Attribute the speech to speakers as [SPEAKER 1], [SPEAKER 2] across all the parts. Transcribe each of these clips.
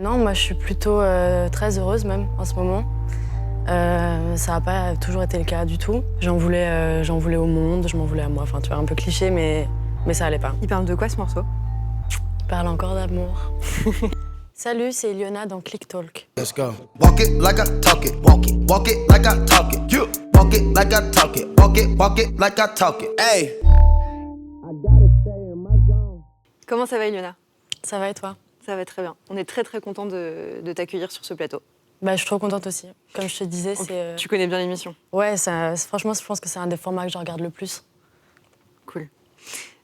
[SPEAKER 1] Non, moi je suis plutôt très heureuse même en ce moment. Ça n'a pas toujours été le cas du tout. J'en voulais au monde, je m'en voulais à moi. Enfin, tu vois, un peu cliché, mais ça allait pas.
[SPEAKER 2] Il parle de quoi ce morceau?
[SPEAKER 1] Il parle encore d'amour. Salut, c'est Iliona dans Click Talk.
[SPEAKER 3] Let's go. Walk it like I talk it. Walk it like I talk it. You walk it like I talk it. Walk it like I talk it. Hey.
[SPEAKER 2] Comment ça va, Iliona?
[SPEAKER 1] Ça va et toi?
[SPEAKER 2] Ça va très bien. On est très très content de t'accueillir sur ce plateau.
[SPEAKER 1] Bah, je suis trop contente aussi. Comme je te disais, c'est...
[SPEAKER 2] Tu connais bien l'émission?
[SPEAKER 1] Ouais, franchement, je pense que c'est un des formats que je regarde le plus.
[SPEAKER 2] Cool.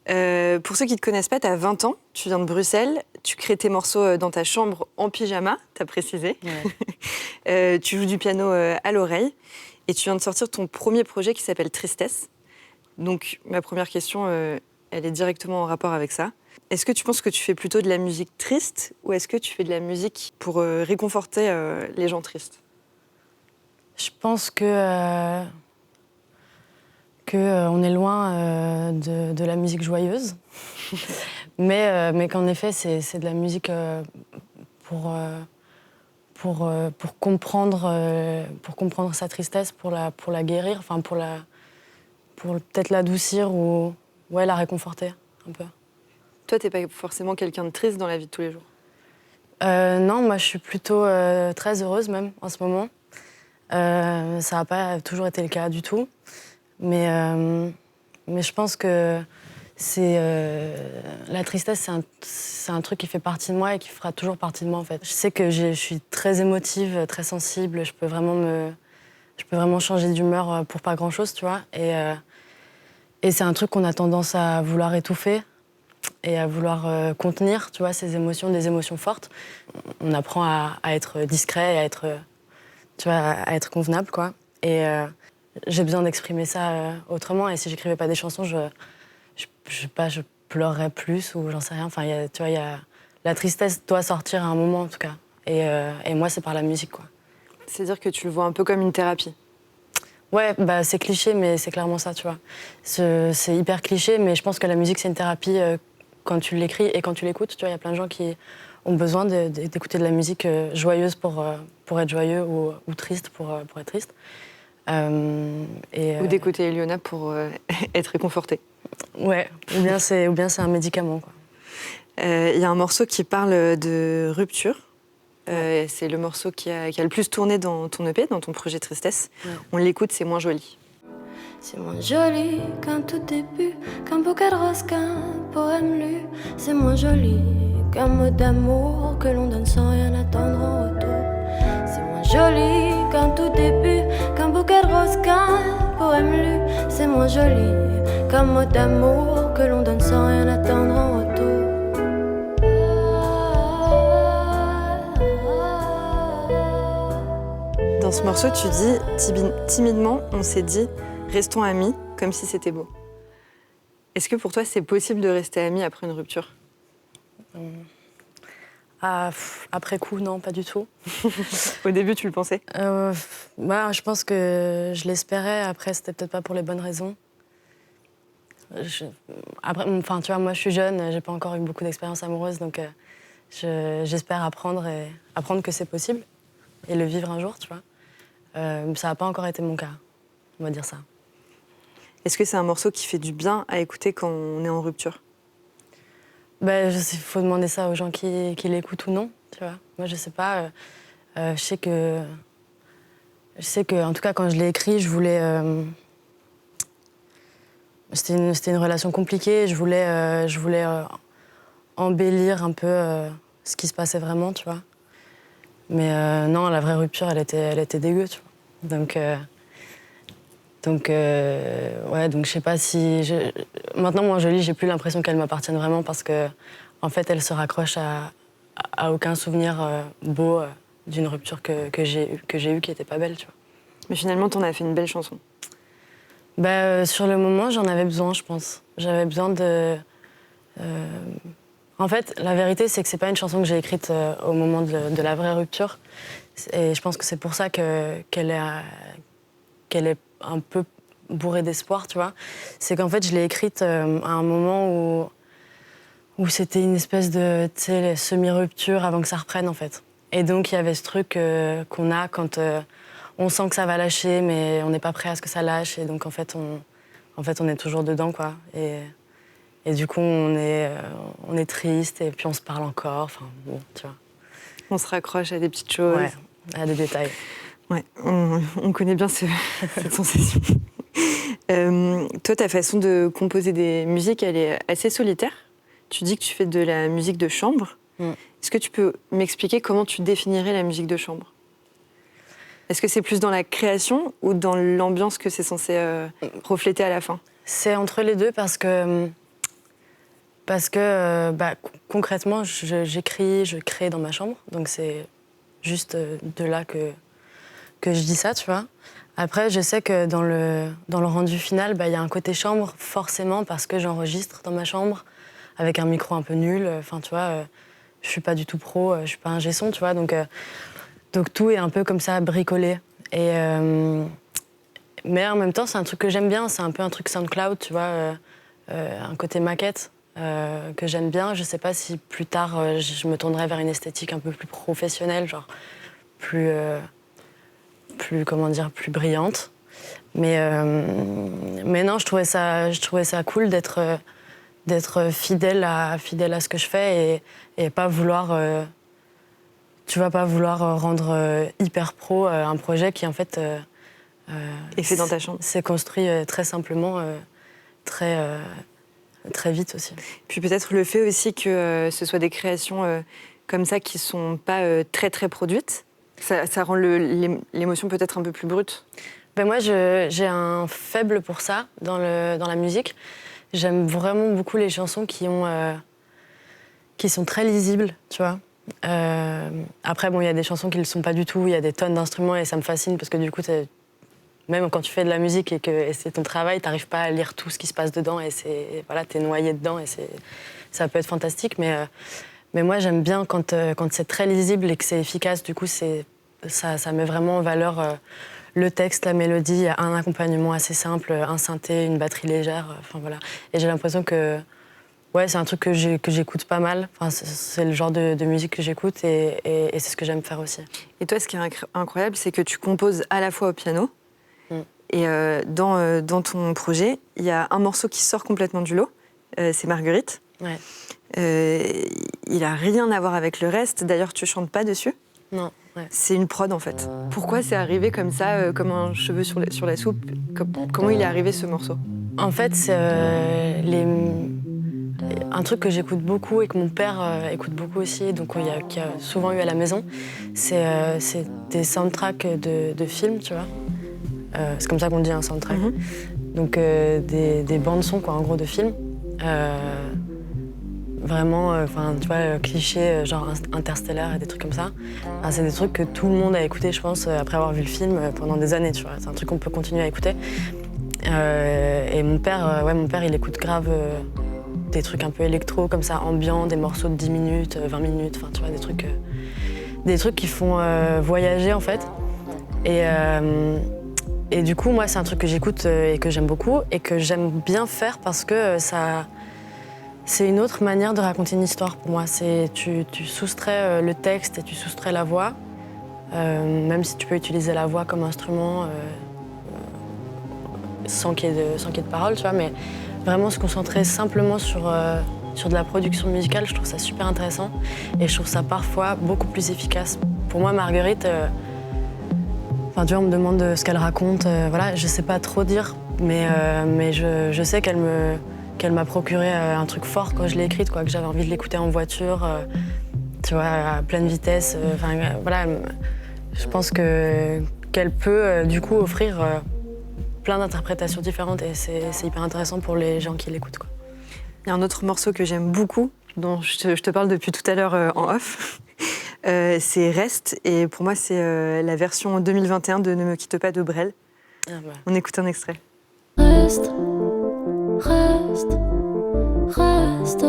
[SPEAKER 2] Pour ceux qui ne te connaissent pas, tu as 20 ans, tu viens de Bruxelles, tu crées tes morceaux dans ta chambre en pyjama, t'as précisé.
[SPEAKER 1] Ouais.
[SPEAKER 2] Tu joues du piano à l'oreille et tu viens de sortir ton premier projet qui s'appelle Tristesse. Donc ma première question, elle est directement en rapport avec ça. Est-ce que tu penses que tu fais plutôt de la musique triste ou est-ce que tu fais de la musique pour réconforter les gens tristes?
[SPEAKER 1] Je pense que on est loin de la musique joyeuse, mais qu'en effet c'est de la musique pour comprendre sa tristesse, pour la guérir, enfin pour peut-être l'adoucir ou ouais, la réconforter un peu.
[SPEAKER 2] Toi, t'es pas forcément quelqu'un de triste dans la vie de tous les jours?
[SPEAKER 1] Non, moi je suis plutôt très heureuse même en ce moment. Ça n'a pas toujours été le cas du tout. Mais je pense que la tristesse, c'est un truc qui fait partie de moi et qui fera toujours partie de moi en fait. Je sais que je suis très émotive, très sensible. Je peux vraiment changer d'humeur pour pas grand-chose, tu vois. Et c'est un truc qu'on a tendance à vouloir étouffer et à vouloir contenir, tu vois, ces émotions, des émotions fortes. On apprend à être discret et tu vois, à être convenable, quoi. Et j'ai besoin d'exprimer ça autrement. Et si j'écrivais pas des chansons, je sais pas, je pleurerais plus ou j'en sais rien. Enfin, tu vois, la tristesse doit sortir à un moment, en tout cas. Et moi, c'est par la musique, quoi.
[SPEAKER 2] C'est-à-dire que tu le vois un peu comme une thérapie?
[SPEAKER 1] Ouais, bah, c'est cliché, mais c'est clairement ça, tu vois. C'est hyper cliché, mais je pense que la musique, c'est une thérapie quand tu l'écris et quand tu l'écoutes. Tu vois, il y a plein de gens qui ont besoin d'écouter de la musique joyeuse pour être joyeux ou triste pour être triste.
[SPEAKER 2] Ou d'écouter Iliona pour être réconfortée.
[SPEAKER 1] Ouais, ou bien c'est un médicament, quoi.
[SPEAKER 2] Il y a un morceau qui parle de rupture. C'est le morceau qui a le plus tourné dans ton EP, dans ton projet Tristesse.
[SPEAKER 1] Ouais.
[SPEAKER 2] On l'écoute, c'est moins joli.
[SPEAKER 4] C'est moins joli qu'un tout début, qu'un bouquet de roses, qu'un poème lu. C'est moins joli qu'un mot d'amour que l'on donne sans rien attendre en retour. C'est moins joli qu'un tout début, qu'un bouquet de roses, qu'un poème lu. C'est moins joli qu'un mot d'amour que l'on donne sans rien attendre en retour.
[SPEAKER 2] Dans ce morceau, tu dis timidement, on s'est dit restons amis, comme si c'était beau. Est-ce que pour toi, c'est possible de rester amis après une rupture?
[SPEAKER 1] Après coup, non, pas du tout.
[SPEAKER 2] Au début, tu le pensais?
[SPEAKER 1] Bah, je pense que je l'espérais. Après, c'était peut-être pas pour les bonnes raisons. Après, enfin, tu vois, moi, je suis jeune, j'ai pas encore eu beaucoup d'expérience amoureuse, donc j'espère apprendre que c'est possible et le vivre un jour, tu vois. Ça n'a pas encore été mon cas, on va dire ça.
[SPEAKER 2] Est-ce que c'est un morceau qui fait du bien à écouter quand on est en rupture?
[SPEAKER 1] Ben, il faut demander ça aux gens qui l'écoutent ou non, tu vois. Moi, je sais pas. Je sais que, en tout cas, quand je l'ai écrit, je voulais. C'était une relation compliquée. Je voulais embellir un peu ce qui se passait vraiment, tu vois. Mais non, la vraie rupture, elle était dégueu, tu vois. Donc je sais pas si... Maintenant, moi, je lis, j'ai plus l'impression qu'elle m'appartienne vraiment parce que, en fait, elle se raccroche à aucun souvenir beau d'une rupture que j'ai eue qui était pas belle, tu vois.
[SPEAKER 2] Mais finalement, t'en as fait une belle chanson.
[SPEAKER 1] Sur le moment, j'en avais besoin, je pense. J'avais besoin de... En fait, la vérité, c'est que c'est pas une chanson que j'ai écrite au moment de la vraie rupture. Et je pense que c'est pour ça qu'elle est un peu bourrée d'espoir, tu vois. C'est qu'en fait, je l'ai écrite à un moment où c'était une espèce de semi-rupture avant que ça reprenne, en fait. Et donc, il y avait ce truc qu'on a quand on sent que ça va lâcher, mais on n'est pas prêt à ce que ça lâche. Et donc, en fait, on est toujours dedans, quoi. Et du coup, on est triste, et puis on se parle encore. Enfin, bon, tu vois.
[SPEAKER 2] On se raccroche à des petites choses.
[SPEAKER 1] Ouais, à des détails.
[SPEAKER 2] Ouais, on connaît bien cette sensation. Toi, ta façon de composer des musiques, elle est assez solitaire. Tu dis que tu fais de la musique de chambre. Est-ce que tu peux m'expliquer comment tu définirais la musique de chambre ? Est-ce que c'est plus dans la création ou dans l'ambiance que c'est censé refléter à la fin ?
[SPEAKER 1] C'est entre les deux parce que concrètement, j'écris, je crée dans ma chambre. Donc c'est juste de là que je dis ça, tu vois. Après, je sais que dans le rendu final, y a un côté chambre, forcément, parce que j'enregistre dans ma chambre avec un micro un peu nul. Enfin, tu vois, je suis pas du tout pro, je suis pas ingé son, tu vois. Donc tout est un peu comme ça, bricolé. Mais en même temps, c'est un truc que j'aime bien. C'est un peu un truc SoundCloud, tu vois, un côté maquette que j'aime bien. Je sais pas si plus tard, je me tournerai vers une esthétique un peu plus professionnelle, genre plus brillante. Mais non, je trouvais ça cool d'être fidèle à ce que je fais et pas vouloir rendre hyper pro un projet qui en fait
[SPEAKER 2] et fait dans ta chambre.
[SPEAKER 1] C'est construit très simplement, très vite aussi.
[SPEAKER 2] Puis peut-être le fait aussi que ce soit des créations comme ça qui sont pas très très produites. Ça rend l'émotion peut-être un peu plus brute.
[SPEAKER 1] Moi, j'ai un faible pour ça dans la musique. J'aime vraiment beaucoup les chansons qui sont très lisibles, tu vois. Après, il y a des chansons qui ne le sont pas du tout. Il y a des tonnes d'instruments et ça me fascine parce que du coup, même quand tu fais de la musique et c'est ton travail, tu n'arrives pas à lire tout ce qui se passe dedans et t'es noyé dedans et ça peut être fantastique. Mais moi, j'aime bien quand c'est très lisible et que c'est efficace. Du coup, ça met vraiment en valeur le texte, la mélodie, un accompagnement assez simple, un synthé, une batterie légère. Enfin, voilà. Et j'ai l'impression que c'est un truc que j'écoute pas mal. Enfin, c'est le genre de musique que j'écoute et c'est ce que j'aime faire aussi.
[SPEAKER 2] Et toi, ce qui est incroyable, c'est que tu composes à la fois au piano et dans ton projet, il y a un morceau qui sort complètement du lot, c'est Marguerite.
[SPEAKER 1] Ouais.
[SPEAKER 2] Il n'a rien à voir avec le reste. D'ailleurs, tu chantes pas dessus.
[SPEAKER 1] Non. Ouais.
[SPEAKER 2] C'est une prod en fait. Pourquoi c'est arrivé comme ça, comme un cheveu sur la soupe ? Comment il est arrivé ce morceau ?
[SPEAKER 1] En fait, c'est un truc que j'écoute beaucoup et que mon père écoute beaucoup aussi, donc qui a souvent eu à la maison. C'est des soundtracks de films, tu vois. C'est comme ça qu'on dit un soundtrack. Donc des bandes son, quoi, en gros, de films. Vraiment, tu vois, clichés, genre Interstellar et des trucs comme ça. C'est des trucs que tout le monde a écouté, je pense, après avoir vu le film pendant des années, tu vois. C'est un truc qu'on peut continuer à écouter. Et mon père, il écoute grave des trucs un peu électro, comme ça, ambiants, des morceaux de 10 minutes, 20 minutes, enfin, tu vois, des trucs qui font voyager, en fait. Et du coup, moi, c'est un truc que j'écoute et que j'aime beaucoup et que j'aime bien faire parce que c'est une autre manière de raconter une histoire pour moi. Tu soustrais le texte et tu soustrais la voix, même si tu peux utiliser la voix comme instrument sans qu'il y ait de paroles, tu vois. Mais vraiment se concentrer simplement sur de la production musicale, je trouve ça super intéressant et je trouve ça parfois beaucoup plus efficace. Pour moi, Marguerite, tu vois, on me demande ce qu'elle raconte, voilà, je sais pas trop dire, mais je sais qu'elle m'a procuré un truc fort quand je l'ai écrite, quoi, que j'avais envie de l'écouter en voiture, tu vois, à pleine vitesse. Voilà, je pense qu'elle peut du coup offrir plein d'interprétations différentes et c'est hyper intéressant pour les gens qui l'écoutent, quoi.
[SPEAKER 2] Il y a un autre morceau que j'aime beaucoup, dont je te parle depuis tout à l'heure en off. C'est Reste, et pour moi c'est la version 2021 de Ne me quitte pas de Brel. On écoute un extrait.
[SPEAKER 4] Reste, reste, reste,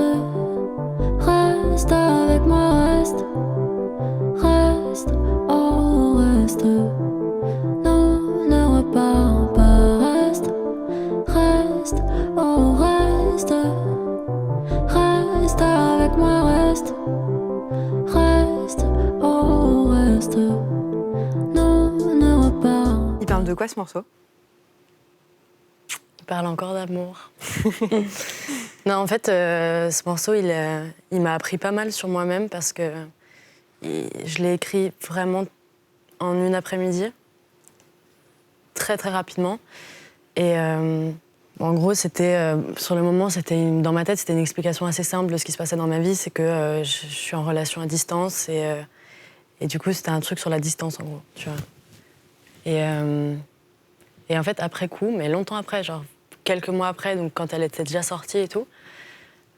[SPEAKER 4] reste avec moi, reste, reste, oh reste, non, ne repars pas, reste, reste, oh reste, reste
[SPEAKER 2] de quoi ce morceau?
[SPEAKER 1] Il parle encore d'amour. Non, en fait, ce morceau, il m'a appris pas mal sur moi-même parce que je l'ai écrit vraiment en une après-midi, très très rapidement. Et en gros, c'était sur le moment, dans ma tête, c'était une explication assez simple de ce qui se passait dans ma vie, c'est que je suis en relation à distance et du coup, c'était un truc sur la distance, en gros, tu vois. Et en fait, après coup, mais longtemps après, genre quelques mois après, donc quand elle était déjà sortie et tout,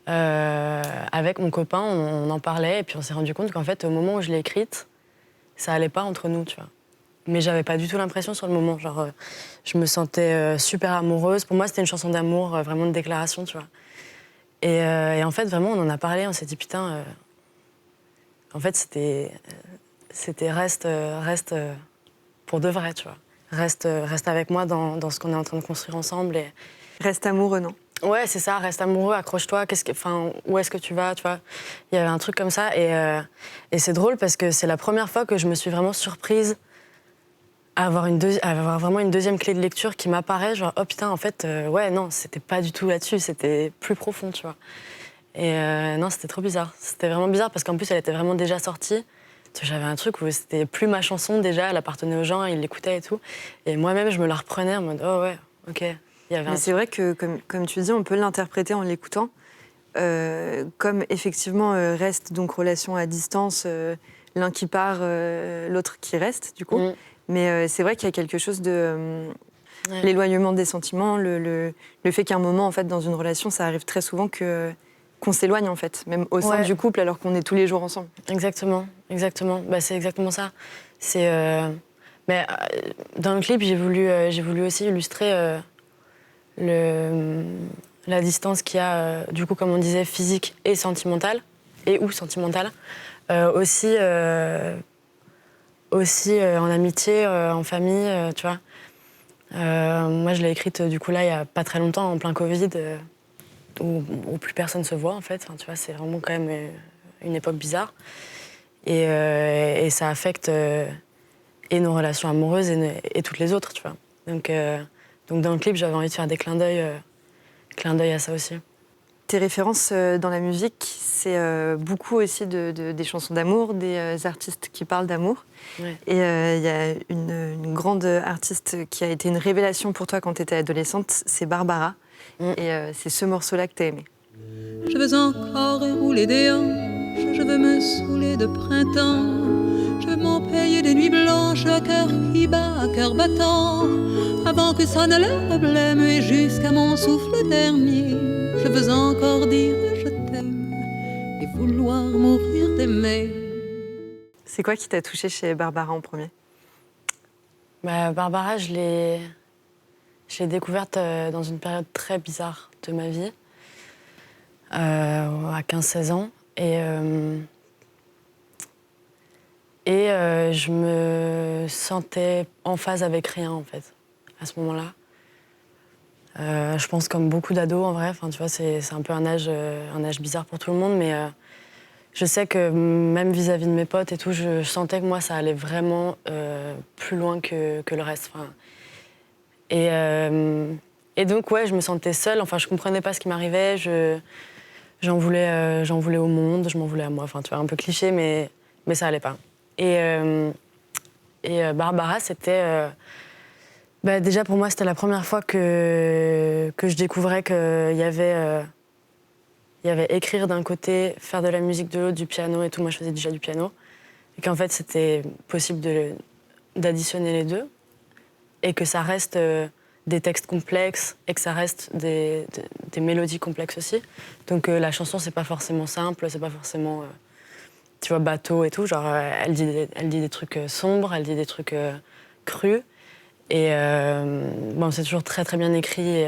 [SPEAKER 1] avec mon copain, on en parlait et puis on s'est rendu compte qu'en fait, au moment où je l'ai écrite, ça allait pas entre nous, tu vois. Mais j'avais pas du tout l'impression sur le moment. Genre, je me sentais super amoureuse. Pour moi, c'était une chanson d'amour, vraiment de déclaration, tu vois. Et en fait, vraiment, on en a parlé, on s'est dit, putain, en fait, c'était reste pour de vrai, tu vois. Reste avec moi dans ce qu'on est en train de construire ensemble. Et...
[SPEAKER 2] Reste amoureux, non?
[SPEAKER 1] Ouais, c'est ça, reste amoureux, accroche-toi, où est-ce que tu vas, tu vois. Il y avait un truc comme ça. Et c'est drôle parce que c'est la première fois que je me suis vraiment surprise à avoir vraiment une deuxième clé de lecture qui m'apparaît, genre, oh putain, en fait, ouais, non, c'était pas du tout là-dessus, c'était plus profond, tu vois. Et non, c'était trop bizarre. C'était vraiment bizarre parce qu'en plus, elle était vraiment déjà sortie. J'avais un truc où c'était plus ma chanson déjà, elle appartenait aux gens, ils l'écoutaient et tout. Et moi-même, je me la reprenais en mode, oh ouais, ok.
[SPEAKER 2] Mais c'est vrai que, comme tu dis, on peut l'interpréter en l'écoutant comme effectivement reste donc relation à distance, l'un qui part, l'autre qui reste, du coup. Mais c'est vrai qu'il y a quelque chose de l'éloignement des sentiments, le fait qu'à un moment, en fait, dans une relation, ça arrive très souvent qu'on s'éloigne, en fait, même au sein du couple, alors qu'on est tous les jours ensemble.
[SPEAKER 1] Exactement. Bah, c'est exactement ça. Mais dans le clip, j'ai voulu aussi illustrer la distance qu'il y a, du coup, comme on disait, physique et sentimentale, ou sentimentale. Aussi en amitié, en famille, tu vois. Moi, je l'ai écrite, du coup, là, il y a pas très longtemps, en plein Covid, où plus personne se voit, en fait. Enfin, tu vois, c'est vraiment quand même une époque bizarre. Et ça affecte et nos relations amoureuses et toutes les autres, tu vois. Donc dans le clip, j'avais envie de faire des clins d'œil à ça aussi.
[SPEAKER 2] Tes références dans la musique, c'est beaucoup aussi des chansons d'amour, des artistes qui parlent d'amour.
[SPEAKER 1] Ouais.
[SPEAKER 2] Et il y a une grande artiste qui a été une révélation pour toi quand tu étais adolescente, c'est Barbara. Et c'est ce morceau-là que tu as aimé.
[SPEAKER 5] Je veux encore rouler des hanches, je veux me saouler de printemps, je veux m'en payer des nuits blanches, à cœur qui bat, à cœur battant, avant que sonne l'heure blême et jusqu'à mon souffle dernier, je veux encore dire je t'aime et vouloir mourir d'aimer.
[SPEAKER 2] C'est quoi qui t'a touché chez Barbara en premier?
[SPEAKER 1] Bah, Barbara, je l'ai découverte dans une période très bizarre de ma vie. À 15-16 ans. Et je me sentais en phase avec rien, en fait, à ce moment-là. Je pense comme beaucoup d'ados, en vrai. Enfin, tu vois, c'est un peu un âge bizarre pour tout le monde, mais je sais que même vis-à-vis de mes potes et tout, je sentais que moi, ça allait vraiment plus loin que le reste. Enfin, et donc, ouais, je me sentais seule. Enfin, je comprenais pas ce qui m'arrivait. J'en voulais au monde, je m'en voulais à moi. Enfin, tu vois, un peu cliché, mais ça allait pas. Et Barbara, c'était... bah, déjà, pour moi, c'était la première fois que je découvrais qu'il y avait écrire d'un côté, faire de la musique de l'autre, du piano et tout. Moi, je faisais déjà du piano. Et qu'en fait, c'était possible d'additionner les deux. Et que ça reste des textes complexes et que ça reste des mélodies complexes aussi. Donc la chanson, c'est pas forcément simple, c'est pas forcément, tu vois, bateau et tout. Genre, elle dit des trucs sombres, elle dit des trucs crus. Et bon, c'est toujours très, très bien écrit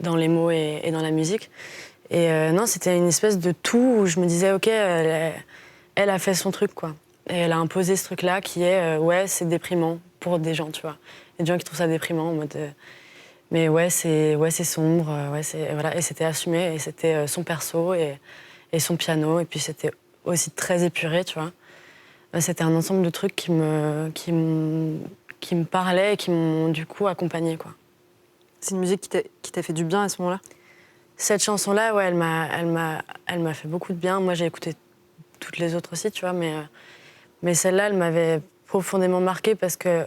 [SPEAKER 1] dans les mots et dans la musique. Et non, c'était une espèce de tout où je me disais, OK, elle a fait son truc, quoi. Et elle a imposé ce truc-là qui est, ouais, c'est déprimant pour des gens, tu vois. Il y a des gens qui trouvent ça déprimant en mode... mais ouais, c'est sombre, voilà. Et c'était assumé, et c'était son perso et son piano. Et puis c'était aussi très épuré, tu vois. C'était un ensemble de trucs qui me parlaient et qui m'ont du coup accompagnée, quoi.
[SPEAKER 2] C'est une musique qui t'a fait du bien à ce moment-là?
[SPEAKER 1] Cette chanson-là, ouais, elle m'a fait beaucoup de bien. Moi, j'ai écouté toutes les autres aussi, tu vois, mais celle-là, elle m'avait profondément marquée parce que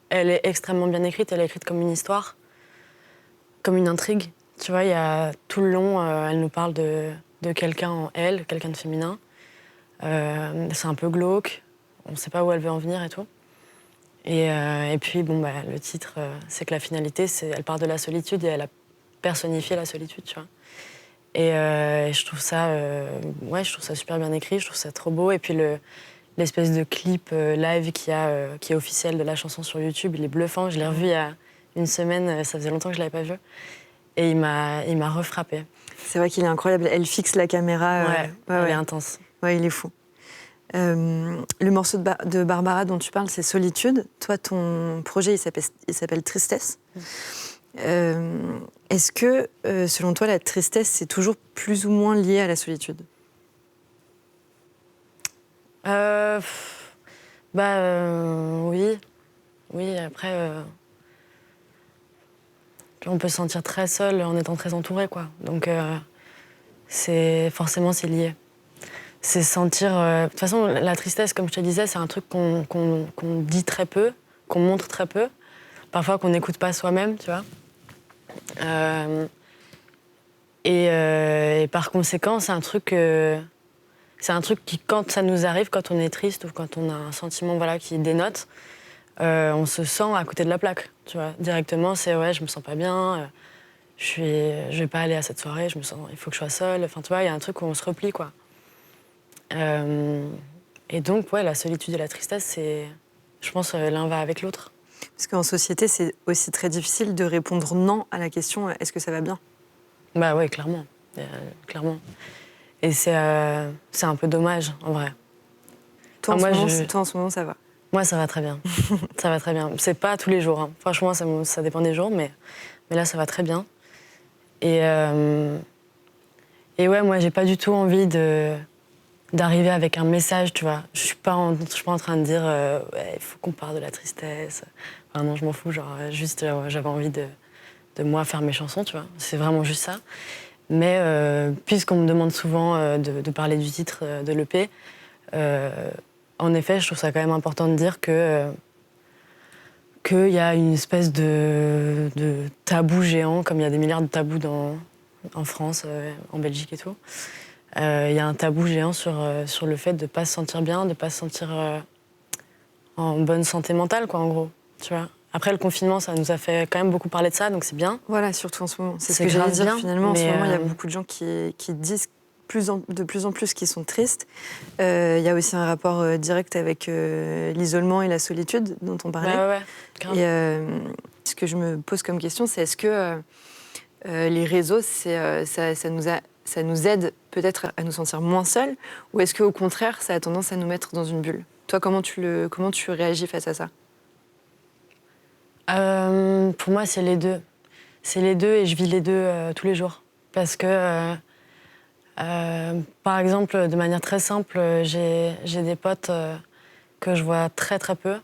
[SPEAKER 1] elle est extrêmement bien écrite. Elle est écrite comme une histoire, comme une intrigue. Tu vois, il y a tout le long, elle nous parle de quelqu'un en elle, quelqu'un de féminin. C'est un peu glauque. On ne sait pas où elle veut en venir et tout. Et puis, bon, bah, le titre, c'est que la finalité, elle part de la solitude et elle a personnifié la solitude, tu vois. Et je trouve ça, je trouve ça super bien écrit, je trouve ça trop beau. Et puis l'espèce de clip live qui est officiel de la chanson sur YouTube, il est bluffant. Je l'ai revu il y a une semaine, ça faisait longtemps que je l'avais pas vu. Et il m'a refrappé.
[SPEAKER 2] C'est vrai qu'il est incroyable. Elle fixe la caméra.
[SPEAKER 1] Elle est intense.
[SPEAKER 2] Ouais, il est fou. Le morceau de Barbara dont tu parles, c'est Solitude. Toi, ton projet, il s'appelle Tristesse. Est-ce que, selon toi, la tristesse, c'est toujours plus ou moins lié à la solitude?
[SPEAKER 1] Oui. Oui, après, on peut se sentir très seul en étant très entouré, quoi. Donc, forcément, c'est lié. C'est sentir... De toute façon, la tristesse, comme je te disais, c'est un truc qu'on dit très peu, qu'on montre très peu, parfois qu'on n'écoute pas soi-même, tu vois. Et par conséquent, c'est un truc qui, quand ça nous arrive, quand on est triste ou quand on a un sentiment qui dénote, on se sent à côté de la plaque, tu vois. Directement, c'est ouais, je me sens pas bien, je vais pas aller à cette soirée, il faut que je sois seule. Enfin, tu vois, il y a un truc où on se replie, quoi. Et donc, ouais, la solitude et la tristesse, je pense, l'un va avec l'autre.
[SPEAKER 2] Parce qu'en société, c'est aussi très difficile de répondre non à la question « est-ce que ça va bien ?»
[SPEAKER 1] Bah ouais, clairement. Clairement. Et c'est un peu dommage, en vrai.
[SPEAKER 2] Toi, en ce moment, ça va?
[SPEAKER 1] Moi, ça va très bien. Ça va très bien. C'est pas tous les jours, hein. Franchement, ça dépend des jours, mais là, ça va très bien. Et ouais, moi, j'ai pas du tout envie d'arriver avec un message, tu vois. Je suis pas en train de dire ouais, il faut qu'on parle de la tristesse. Enfin, non, je m'en fous, juste j'avais envie de moi faire mes chansons, tu vois. C'est vraiment juste ça. Mais puisqu'on me demande souvent de parler du titre de l'EP, en effet, je trouve ça quand même important de dire qu'il y a une espèce de tabou géant, comme il y a des milliards de tabous en France, en Belgique et tout. Il y a un tabou géant sur le fait de ne pas se sentir bien, de ne pas se sentir en bonne santé mentale, quoi, en gros. Tu vois. Après, le confinement, ça nous a fait quand même beaucoup parler de ça, donc c'est bien.
[SPEAKER 2] Voilà, surtout en ce moment. C'est ce que j'allais dire,
[SPEAKER 1] bien,
[SPEAKER 2] finalement. En ce moment, il y a beaucoup de gens qui disent de plus en plus qu'ils sont tristes. Il y a aussi un rapport direct avec l'isolement et la solitude dont on parlait.
[SPEAKER 1] Ouais,
[SPEAKER 2] et ce que je me pose comme question, c'est est-ce que les réseaux, ça nous aide peut-être à nous sentir moins seuls, ou est-ce qu'au contraire, ça a tendance à nous mettre dans une bulle? Toi, comment tu réagis face à ça?
[SPEAKER 1] Pour moi, c'est les deux. C'est les deux et je vis les deux tous les jours. Parce que, par exemple, de manière très simple, j'ai des potes que je vois très très peu,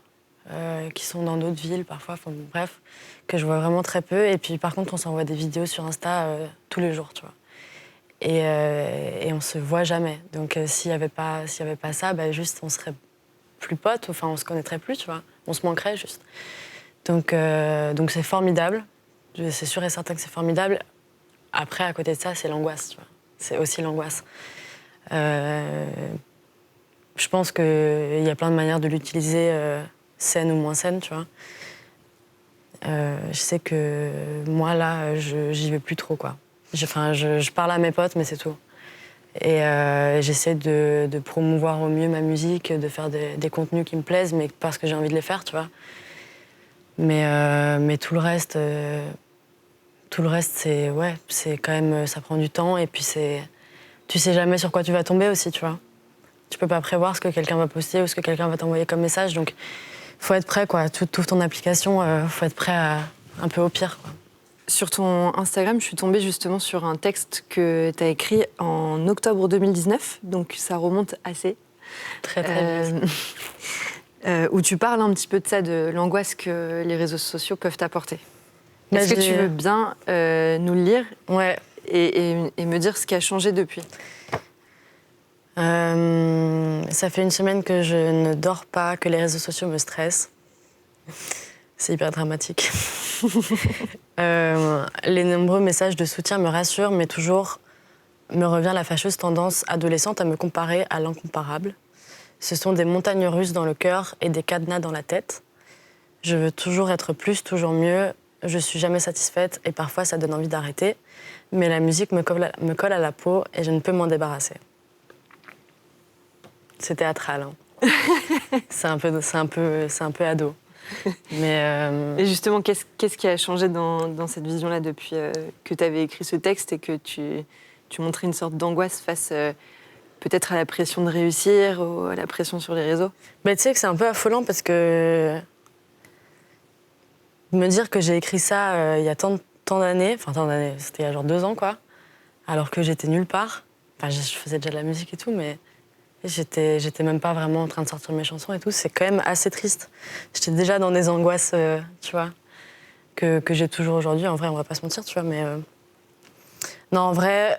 [SPEAKER 1] qui sont dans d'autres villes parfois, bref, que je vois vraiment très peu. Et puis par contre, on s'envoie des vidéos sur Insta tous les jours, tu vois. Et on se voit jamais. Donc s'il y avait pas ça, juste on serait plus potes, enfin on se connaîtrait plus, tu vois. On se manquerait juste. Donc c'est formidable. C'est sûr et certain que c'est formidable. Après, à côté de ça, c'est l'angoisse, tu vois. C'est aussi l'angoisse. Je pense qu'il y a plein de manières de l'utiliser, saine ou moins saine, tu vois. Je sais que moi, là, j'y vais plus trop, quoi. Je parle à mes potes, mais c'est tout. Et j'essaie de promouvoir au mieux ma musique, de faire des contenus qui me plaisent, mais parce que j'ai envie de les faire, tu vois. Mais tout le reste, c'est quand même, ça prend du temps. Et puis tu sais jamais sur quoi tu vas tomber aussi, tu vois. Tu peux pas prévoir ce que quelqu'un va poster ou ce que quelqu'un va t'envoyer comme message. Donc, faut être prêt, quoi. Tu ouvres ton application, faut être prêt un peu au pire, quoi.
[SPEAKER 2] Sur ton Instagram, je suis tombée justement sur un texte que tu as écrit en octobre 2019, donc ça remonte assez.
[SPEAKER 1] Très, très bien.
[SPEAKER 2] où tu parles un petit peu de ça, de l'angoisse que les réseaux sociaux peuvent t'apporter.
[SPEAKER 1] Bah,
[SPEAKER 2] Est-ce que tu veux bien nous le lire
[SPEAKER 1] Ouais.
[SPEAKER 2] et me dire ce qui a changé depuis?
[SPEAKER 1] Ça fait une semaine que je ne dors pas, que les réseaux sociaux me stressent. C'est hyper dramatique. Les nombreux messages de soutien me rassurent, mais toujours me revient la fâcheuse tendance adolescente à me comparer à l'incomparable. Ce sont des montagnes russes dans le cœur et des cadenas dans la tête. Je veux toujours être plus, toujours mieux. Je suis jamais satisfaite et parfois ça donne envie d'arrêter. Mais la musique me colle à la peau et je ne peux m'en débarrasser. C'est théâtral, hein. c'est un peu ado. Mais
[SPEAKER 2] Et justement, qu'est-ce qui a changé dans cette vision-là depuis que tu avais écrit ce texte et que tu montrais une sorte d'angoisse face peut-être à la pression de réussir ou à la pression sur les réseaux?
[SPEAKER 1] tu sais que c'est un peu affolant parce que me dire que j'ai écrit ça il y a tant d'années, c'était il y a genre 2 ans, quoi, alors que j'étais nulle part. Enfin, je faisais déjà de la musique et tout, mais j'étais même pas vraiment en train de sortir mes chansons et tout. C'est quand même assez triste. J'étais déjà dans des angoisses, tu vois, que j'ai toujours aujourd'hui. En vrai, on va pas se mentir, tu vois, mais... Non, en vrai,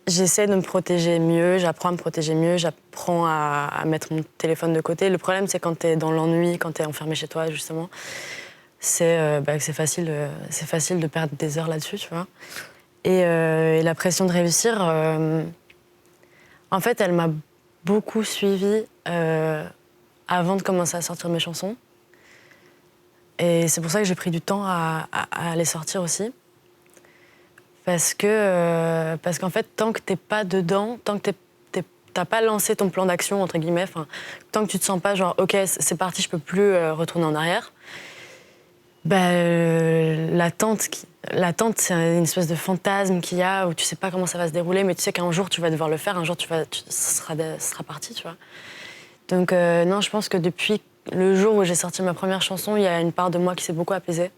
[SPEAKER 1] j'essaie de me protéger mieux, j'apprends à me protéger mieux, j'apprends à mettre mon téléphone de côté. Le problème, c'est quand t'es dans l'ennui, quand t'es enfermé chez toi, justement, c'est facile de perdre des heures là-dessus, tu vois. Et la pression de réussir, en fait, elle m'a beaucoup suivie avant de commencer à sortir mes chansons. Et c'est pour ça que j'ai pris du temps à les sortir aussi. Parce qu'en fait, tant que t'es pas dedans, tant que t'as pas lancé ton plan d'action, entre guillemets, tant que tu te sens pas genre, ok, c'est parti, je peux plus retourner en arrière, l'attente, c'est une espèce de fantasme qu'il y a où tu sais pas comment ça va se dérouler, mais tu sais qu'un jour tu vas devoir le faire, un jour ça sera parti, tu vois. Donc non, je pense que depuis le jour où j'ai sorti ma première chanson, il y a une part de moi qui s'est beaucoup apaisée.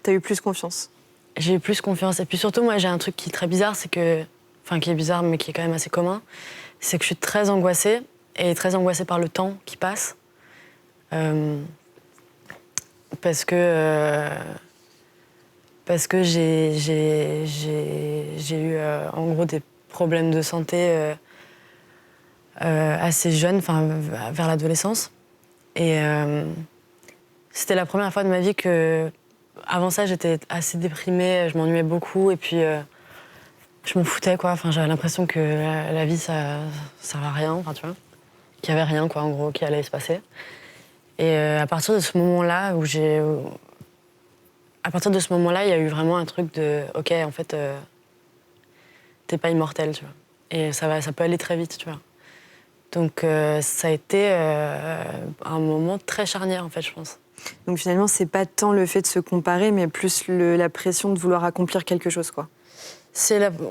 [SPEAKER 2] T'as eu plus confiance?
[SPEAKER 1] J'ai eu plus confiance. Et puis surtout, moi, j'ai un truc qui est très bizarre, qui est bizarre, mais qui est quand même assez commun, c'est que je suis très angoissée, et très angoissée par le temps qui passe. Parce que j'ai eu en gros des problèmes de santé assez jeune, vers l'adolescence. Et c'était la première fois de ma vie que, avant ça, j'étais assez déprimée, je m'ennuyais beaucoup et puis je m'en foutais, quoi. J'avais l'impression que la vie ça servait à rien, tu vois, qu'il y avait rien, quoi, en gros, qui allait se passer. Et à partir de ce moment-là il y a eu vraiment un truc de ok, en fait, t'es pas immortel, tu vois. Et ça peut aller très vite, tu vois. Donc ça a été un moment très charnière, en fait, je pense.
[SPEAKER 2] Donc finalement, c'est pas tant le fait de se comparer, mais plus la pression de vouloir accomplir quelque chose, quoi.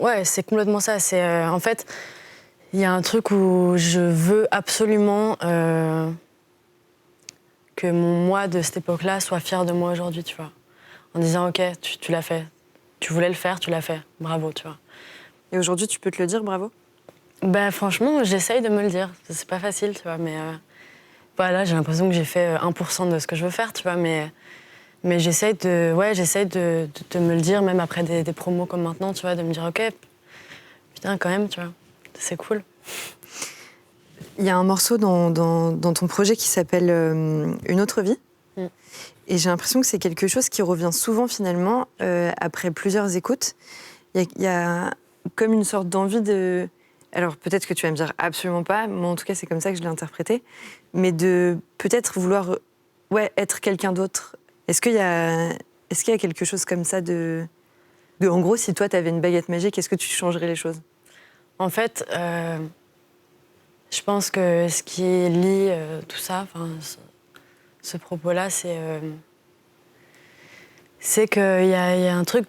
[SPEAKER 1] Ouais, c'est complètement ça. C'est en fait, il y a un truc où je veux absolument que mon moi de cette époque-là soit fier de moi aujourd'hui, tu vois. En disant ok, tu l'as fait. Tu voulais le faire, tu l'as fait. Bravo, tu vois.
[SPEAKER 2] Et aujourd'hui, tu peux te le dire, bravo?
[SPEAKER 1] Franchement, j'essaye de me le dire. C'est pas facile, tu vois, mais là, j'ai l'impression que j'ai fait 1% de ce que je veux faire, tu vois, mais j'essaye de me le dire, même après des promos comme maintenant, tu vois, de me dire ok, putain, quand même, tu vois, c'est cool.
[SPEAKER 2] Il y a un morceau dans ton projet qui s'appelle Une autre vie. Et j'ai l'impression que c'est quelque chose qui revient souvent, finalement, après plusieurs écoutes. Il y a comme une sorte d'envie de... Alors peut-être que tu vas me dire absolument pas, mais en tout cas c'est comme ça que je l'ai interprété, mais de peut-être vouloir être quelqu'un d'autre. Est-ce qu'il y a quelque chose comme ça de en gros, si toi t'avais une baguette magique, est-ce que tu changerais les choses?
[SPEAKER 1] En fait, je pense que ce qui lie tout ça, ce propos-là, c'est qu'il y a un truc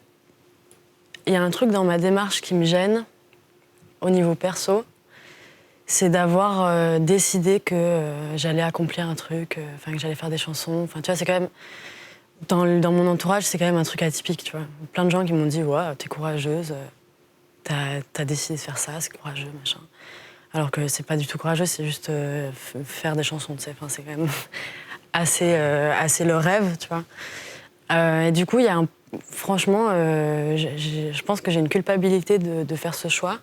[SPEAKER 1] dans ma démarche qui me gêne au niveau perso, c'est d'avoir décidé que j'allais accomplir un truc, que j'allais faire des chansons. Tu vois, c'est quand même dans mon entourage, c'est quand même un truc atypique, tu vois. Plein de gens qui m'ont dit ouais, t'es courageuse, t'as décidé de faire ça, c'est courageux, machin. Alors que c'est pas du tout courageux, c'est juste faire des chansons, tu sais. Enfin, c'est quand même assez le rêve, tu vois. Et du coup, franchement, je pense que j'ai une culpabilité de faire ce choix.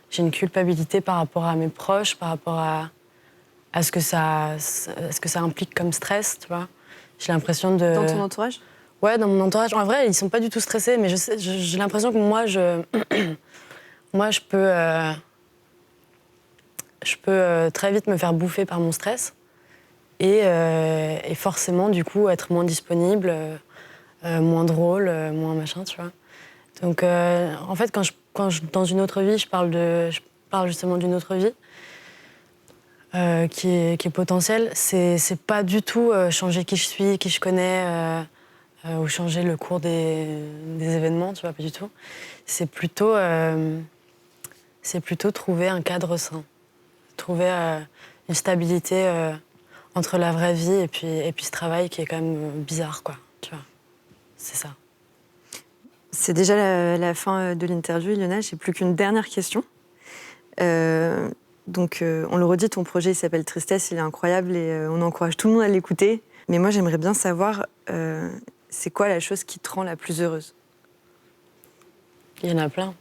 [SPEAKER 1] J'ai une culpabilité par rapport à mes proches, par rapport à ce que ça implique comme stress, tu vois. J'ai l'impression de...
[SPEAKER 2] Dans ton entourage ?
[SPEAKER 1] Ouais, dans mon entourage. En vrai, ils sont pas du tout stressés, mais j'ai l'impression que moi, je peux très vite me faire bouffer par mon stress et forcément, du coup, être moins disponible, moins drôle, moins machin, tu vois. Donc, en fait, dans une autre vie, je parle justement d'une autre vie qui est potentielle. C'est pas du tout changer qui je suis, qui je connais, ou changer le cours des événements, tu vois, pas du tout. C'est plutôt trouver un cadre sain. Trouver une stabilité entre la vraie vie et puis ce travail qui est quand même bizarre, quoi, tu vois. C'est ça.
[SPEAKER 2] C'est déjà la fin de l'interview, Ilona. J'ai plus qu'une dernière question. Donc, on le redit, ton projet il s'appelle Tristesse, il est incroyable et on encourage tout le monde à l'écouter. Mais moi, j'aimerais bien savoir, c'est quoi la chose qui te rend la plus heureuse ?
[SPEAKER 1] Il y en a plein.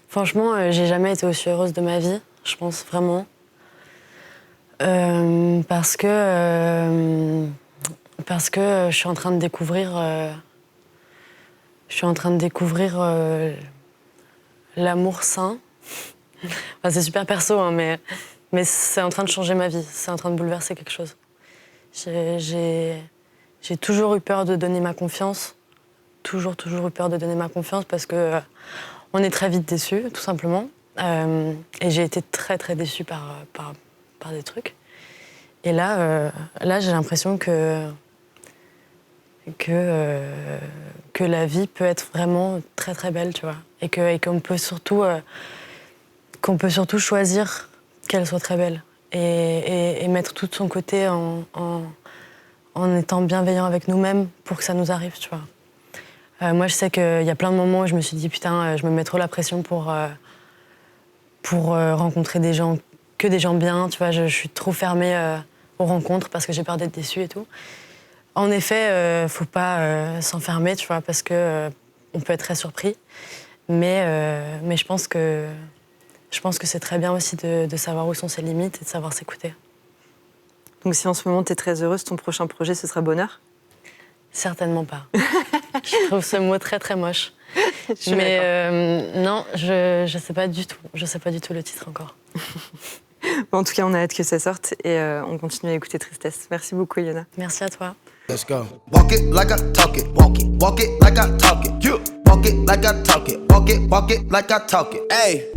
[SPEAKER 1] Franchement, j'ai jamais été aussi heureuse de ma vie, je pense vraiment. Parce que je suis en train de découvrir... l'amour sain. Enfin, c'est super perso, hein, mais c'est en train de changer ma vie. C'est en train de bouleverser quelque chose. J'ai toujours eu peur de donner ma confiance. Toujours eu peur de donner ma confiance parce que on est très vite déçus, tout simplement. Et j'ai été très, très déçue par des trucs. Et là j'ai l'impression que la vie peut être vraiment très, très belle, tu vois. Et qu'on peut surtout choisir qu'elle soit très belle. Et mettre tout de son côté en étant bienveillant avec nous-mêmes pour que ça nous arrive, tu vois. Moi, je sais qu'il y a plein de moments où je me suis dit, putain, je me mets trop la pression pour rencontrer des gens bien, tu vois. Je suis trop fermée aux rencontres parce que j'ai peur d'être déçue et tout. En effet, faut pas s'enfermer, tu vois, parce que on peut être très surpris. Mais je pense que c'est très bien aussi de savoir où sont ses limites et de savoir s'écouter.
[SPEAKER 2] Donc si en ce moment tu es très heureuse, ton prochain projet, ce sera bonheur ?
[SPEAKER 1] Certainement pas. Je trouve ce mot très, très moche.
[SPEAKER 2] Mais
[SPEAKER 1] non, je sais pas du tout. Je sais pas du tout le titre encore.
[SPEAKER 2] En tout cas, on a hâte que ça sorte et on continue à écouter Tristesse. Merci beaucoup, Ilona.
[SPEAKER 1] Merci à toi.
[SPEAKER 3] Let's go. Walk it like I talk it. Walk it like I talk it. You walk it like I talk it. Walk it like I talk it. Hey.